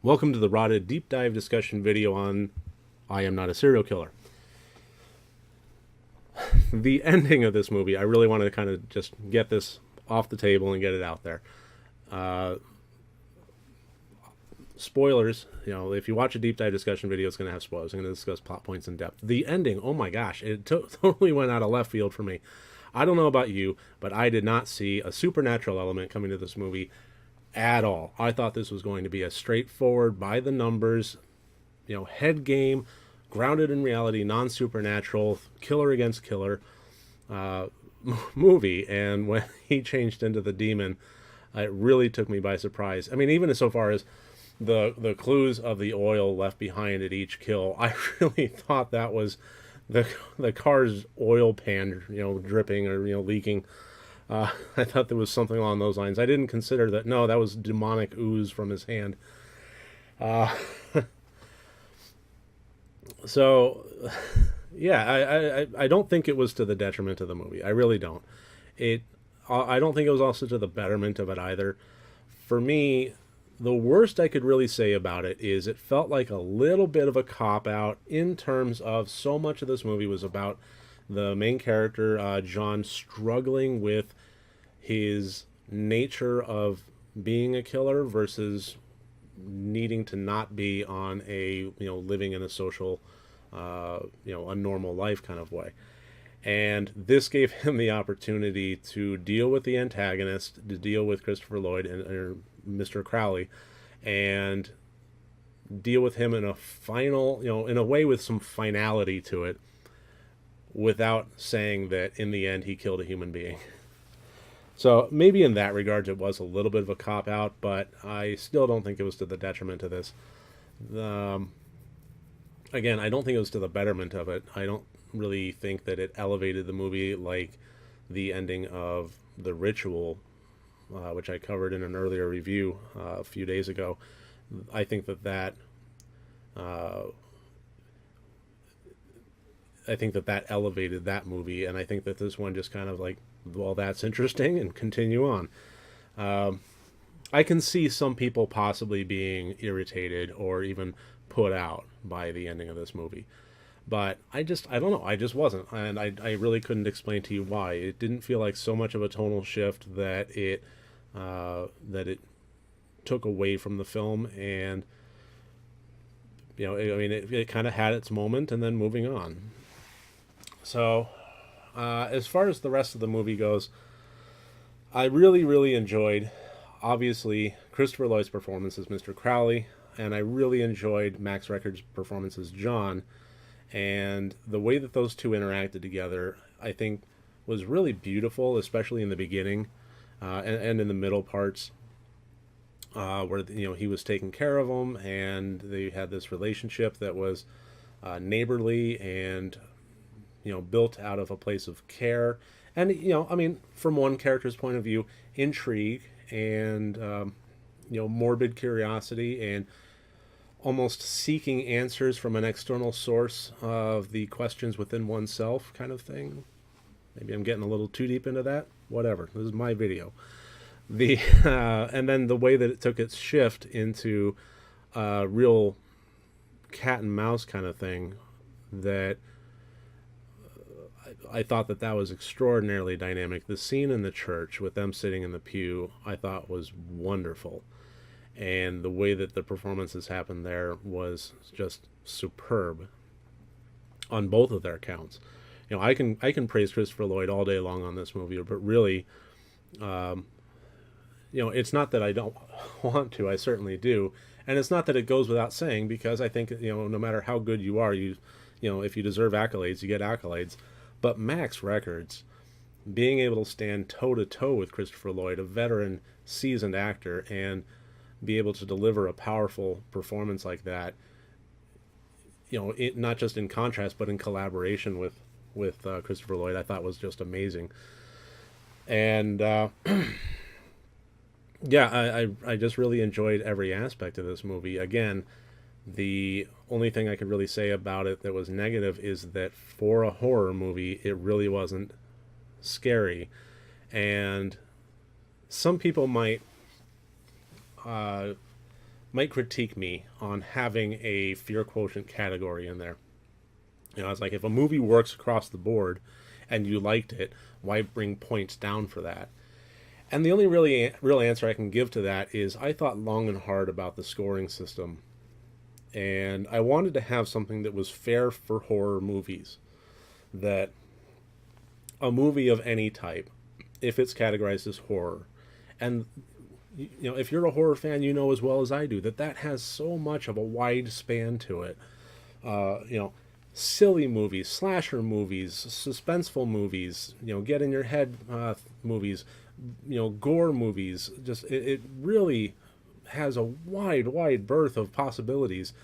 Welcome to the RotD deep dive discussion video on I Am Not a Serial Killer. The ending of this movie, I really want to kind of just get this off the table and get it out there. Spoilers, if you watch a deep dive discussion video, it's going to have spoilers. I'm going to discuss plot points in depth. The ending, oh my gosh, it totally went out of left field for me. I don't know about you, but I did not see a supernatural element coming to this movie at all. I thought this was going to be a straightforward, by the numbers, head game, grounded in reality, non-supernatural, killer against killer movie. And when he changed into the demon, it really took me by surprise. I mean, even so far as the clues of the oil left behind at each kill, I really thought that was the car's oil pan, dripping or leaking. I thought there was something along those lines. I didn't consider that. No, that was demonic ooze from his hand. So, yeah, I don't think it was to the detriment of the movie. I really don't. I don't think it was also to the betterment of it either. For me, the worst I could really say about it is it felt like a little bit of a cop-out in terms of so much of this movie was about the main character, John, struggling with his nature of being a killer versus needing to not be on a, living in a social, a normal life kind of way. And this gave him the opportunity to deal with the antagonist, to deal with Christopher Lloyd or Mr. Crowley, and deal with him in a final, in a way with some finality to it, without saying that in the end he killed a human being. So maybe in that regard it was a little bit of a cop-out, but I still don't think it was to the detriment of this. Again, I don't think it was to the betterment of it. I don't really think that it elevated the movie like the ending of The Ritual, which I covered in an earlier review a few days ago. I think that elevated that movie, and I think that this one just kind of like, well, that's interesting, and continue on. I can see some people possibly being irritated or even put out by the ending of this movie. But I don't know. I just wasn't. And I really couldn't explain to you why. It didn't feel like so much of a tonal shift that it took away from the film. And, it kind of had its moment and then moving on. So, as far as the rest of the movie goes, I really, really enjoyed, obviously, Christopher Lloyd's performance as Mr. Crowley, and I really enjoyed Max Record's performance as John, and the way that those two interacted together, I think, was really beautiful, especially in the beginning, and in the middle parts, where, he was taking care of them, and they had this relationship that was neighborly and built out of a place of care. And, from one character's point of view, intrigue and, morbid curiosity and almost seeking answers from an external source of the questions within oneself kind of thing. Maybe I'm getting a little too deep into that. Whatever. This is my video. And then the way that it took its shift into a real cat and mouse kind of thing, that I thought that was extraordinarily dynamic. The scene in the church with them sitting in the pew, I thought was wonderful. And the way that the performances happened there was just superb on both of their accounts. I can praise Christopher Lloyd all day long on this movie, but really, it's not that I don't want to. I certainly do. And it's not that it goes without saying, because I think, no matter how good you are, if you deserve accolades, you get accolades. But Max Records, being able to stand toe-to-toe with Christopher Lloyd, a veteran, seasoned actor, and be able to deliver a powerful performance like that, it not just in contrast, but in collaboration with Christopher Lloyd, I thought was just amazing. And, yeah, I just really enjoyed every aspect of this movie. Again, the only thing I could really say about it that was negative is that for a horror movie, it really wasn't scary. And some people might might critique me on having a fear quotient category in there. It's like if a movie works across the board and you liked it, why bring points down for that? And the only really real answer I can give to that is I thought long and hard about the scoring system, and I wanted to have something that was fair for horror movies. That a movie of any type, if it's categorized as horror, and if you're a horror fan, you know as well as I do that that has so much of a wide span to it. Silly movies, slasher movies, suspenseful movies, get in your head movies, gore movies. Just it really has a wide berth of possibilities.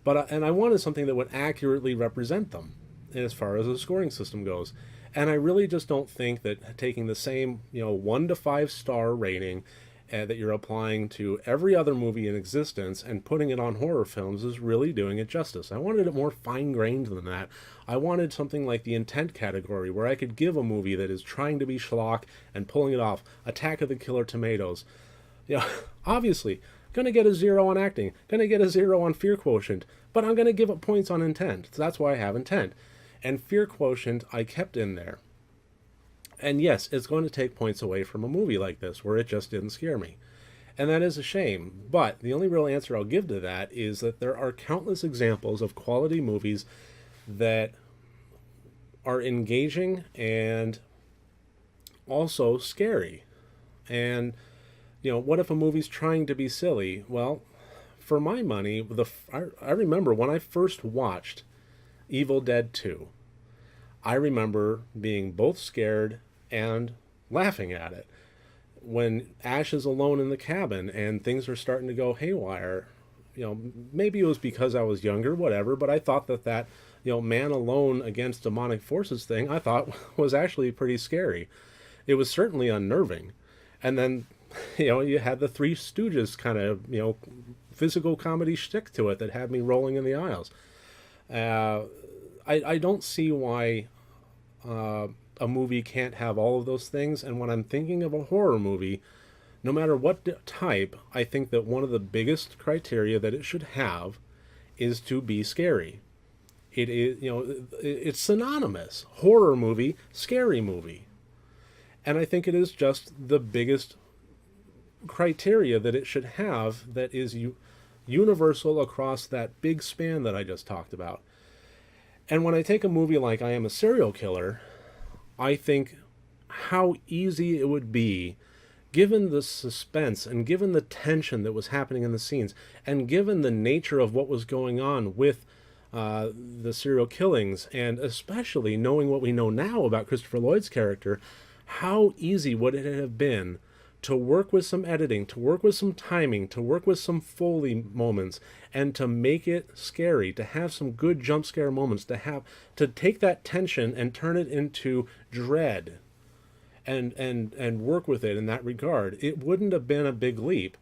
But and I wanted something that would accurately represent them as far as the scoring system goes. And I really just don't think that taking the same 1 to 5 star rating that you're applying to every other movie in existence and putting it on horror films is really doing it justice. I wanted it more fine-grained than that. I wanted something like the intent category, where I could give a movie that is trying to be schlock and pulling it off. Attack of the Killer Tomatoes. Obviously, gonna get a 0 on acting, gonna get a 0 on fear quotient, but I'm gonna give it points on intent. So that's why I have intent. And fear quotient I kept in there. And yes, it's going to take points away from a movie like this, where it just didn't scare me. And that is a shame. But the only real answer I'll give to that is that there are countless examples of quality movies that are engaging and also scary. And, what if a movie's trying to be silly? Well, for my money, I remember when I first watched Evil Dead 2, I remember being both scared and laughing at it. When Ash is alone in the cabin and things are starting to go haywire, maybe it was because I was younger, whatever, but I thought that man alone against demonic forces thing, I thought was actually pretty scary. It was certainly unnerving. And then, you had the Three Stooges kind of, physical comedy shtick to it that had me rolling in the aisles. I don't see why a movie can't have all of those things. And when I'm thinking of a horror movie, no matter what type, I think that one of the biggest criteria that it should have is to be scary. It is, it's synonymous. Horror movie, scary movie. And I think it is just the biggest criteria that it should have that is universal across that big span that I just talked about. And when I take a movie like I Am a Serial Killer, I think how easy it would be, given the suspense and given the tension that was happening in the scenes, and given the nature of what was going on with the serial killings, and especially knowing what we know now about Christopher Lloyd's character, how easy would it have been to work with some editing, to work with some timing, to work with some Foley moments, and to make it scary, to have some good jump scare moments, to take that tension and turn it into dread, and work with it in that regard. It wouldn't have been a big leap.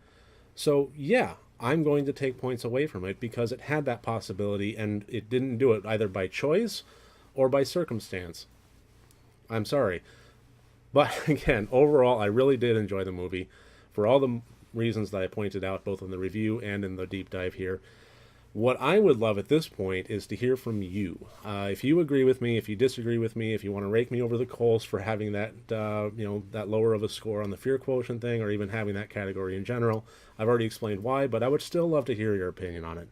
So yeah, I'm going to take points away from it because it had that possibility and it didn't do it either by choice or by circumstance. I'm sorry. But again, overall, I really did enjoy the movie for all the reasons that I pointed out, both in the review and in the deep dive here. What I would love at this point is to hear from you. If you agree with me, if you disagree with me, if you want to rake me over the coals for having that, that lower of a score on the fear quotient thing, or even having that category in general. I've already explained why, but I would still love to hear your opinion on it.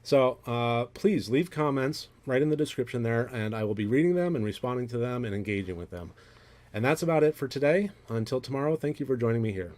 So please leave comments right in the description there, and I will be reading them and responding to them and engaging with them. And that's about it for today. Until tomorrow, thank you for joining me here.